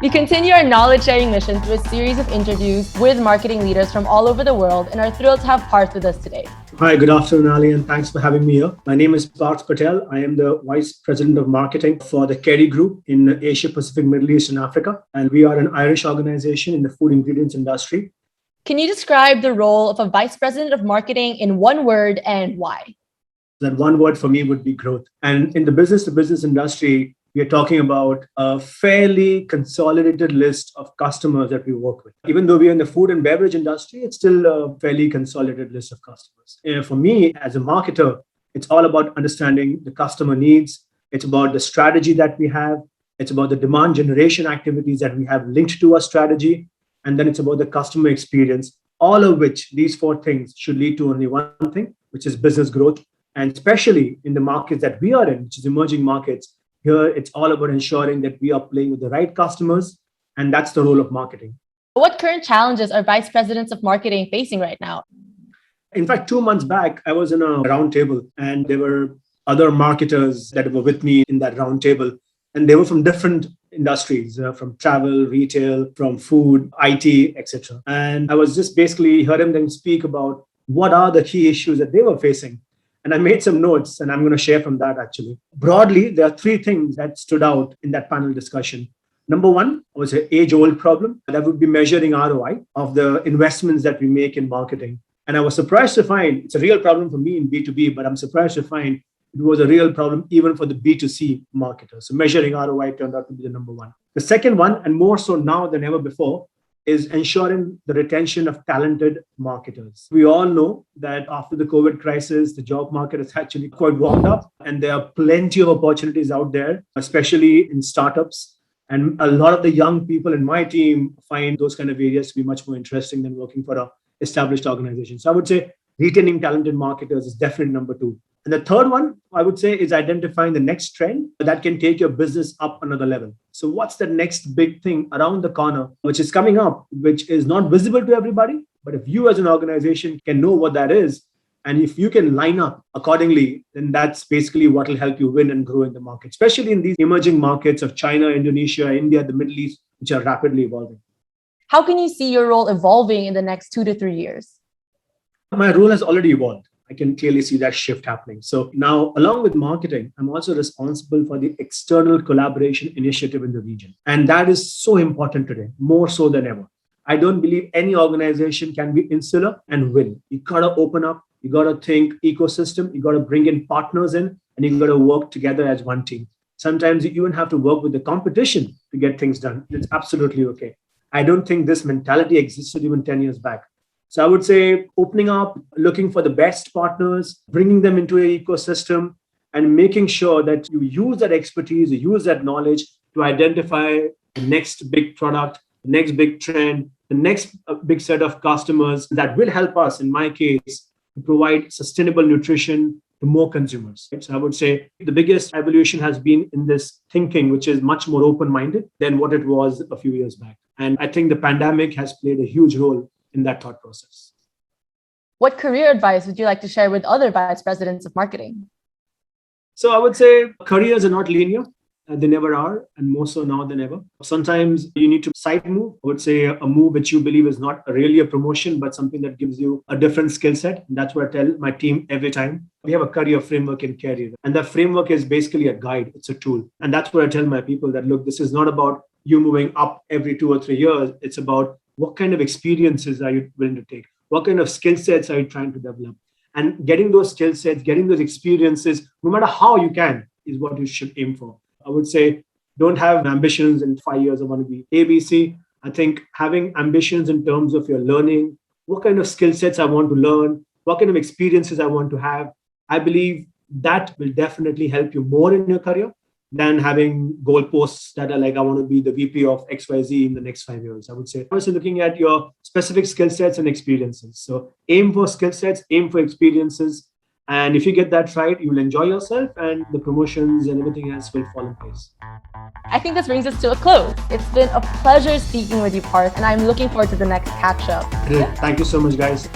We continue our knowledge-sharing mission through a series of interviews with marketing leaders from all over the world and are thrilled to have Parth with us today. Hi, good afternoon, Ali, and thanks for having me here. My name is Parth Patel. I am the Vice President of Marketing for the Kerry Group in Asia Pacific, Middle East, and Africa. And we are an Irish organization in the food ingredients industry. Can you describe the role of a Vice President of Marketing in one word and why? That one word for me would be growth. And in the business-to-business industry, we are talking about a fairly consolidated list of customers that we work with. Even though we are in the food and beverage industry, it's still a fairly consolidated list of customers. And for me, as a marketer, it's all about understanding the customer needs. It's about the strategy that we have. It's about the demand generation activities that we have linked to our strategy. And then it's about the customer experience, all of which these four things should lead to only one thing, which is business growth. And especially in the markets that we are in, which is emerging markets, here, it's all about ensuring that we are playing with the right customers, and that's the role of marketing. What current challenges are vice presidents of marketing facing right now? In fact, 2 months back, I was in a round table, and there were other marketers that were with me in that round table, and they were from different industries, from travel, retail, from food, IT, etc. And I was just basically hearing them speak about what are the key issues that they were facing. And I made some notes, and I'm going to share from that actually. Broadly, there are three things that stood out in that panel discussion. Number one was an age-old problem that would be measuring ROI of the investments that we make in marketing. And I was surprised to find it's a real problem for me in B2B, but I'm surprised to find it was a real problem even for the B2C marketers. So measuring ROI turned out to be the number one. The second one, and more so now than ever before, is ensuring the retention of talented marketers. We all know that after the COVID crisis, the job market is actually quite warmed up, and there are plenty of opportunities out there, especially in startups. And a lot of the young people in my team find those kind of areas to be much more interesting than working for an established organization. So I would say retaining talented marketers is definitely number two. And the third one, I would say, is identifying the next trend that can take your business up another level. So what's the next big thing around the corner, which is coming up, which is not visible to everybody? But if you as an organization can know what that is, and if you can line up accordingly, then that's basically what will help you win and grow in the market, especially in these emerging markets of China, Indonesia, India, the Middle East, which are rapidly evolving. How can you see your role evolving in the next 2 to 3 years? My role has already evolved. I can clearly see that shift happening. So now, along with marketing, I'm also responsible for the external collaboration initiative in the region. And that is so important today, more so than ever. I don't believe any organization can be insular and win. You got to open up. You got to think ecosystem. You got to bring in partners in, and you got to work together as one team. Sometimes you even have to work with the competition to get things done. It's absolutely okay. I don't think this mentality existed even 10 years back. So I would say opening up, looking for the best partners, bringing them into an ecosystem, and making sure that you use that expertise, you use that knowledge to identify the next big product, the next big trend, the next big set of customers that will help us, in my case, to provide sustainable nutrition to more consumers. So I would say the biggest evolution has been in this thinking, which is much more open-minded than what it was a few years back. And I think the pandemic has played a huge role in that thought process. What career advice would you like to share with other vice presidents of marketing? So I would say careers are not linear. They never are, and more so now than ever. Sometimes you need to side move. I would say a move which you believe is not really a promotion, but something that gives you a different skill set. And that's what I tell my team every time. We have a career framework in Kerry, and that framework is basically a guide. It's a tool. And that's what I tell my people that, look, this is not about you moving up every 2 or 3 years. It's about what kind of experiences are you willing to take? What kind of skill sets are you trying to develop? And getting those skill sets, getting those experiences, no matter how you can, is what you should aim for. I would say don't have ambitions in 5 years I want to be ABC. I think having ambitions in terms of your learning, what kind of skill sets I want to learn, what kind of experiences I want to have, I believe that will definitely help you more in your career than having goalposts that are like, I want to be the VP of XYZ in the next 5 years. I would say also looking at your specific skill sets and experiences. So aim for skill sets, aim for experiences. And if you get that right, you will enjoy yourself, and the promotions and everything else will fall in place. I think this brings us to a close. It's been a pleasure speaking with you, Parth, and I'm looking forward to the next catch up. Great. Thank you so much, guys.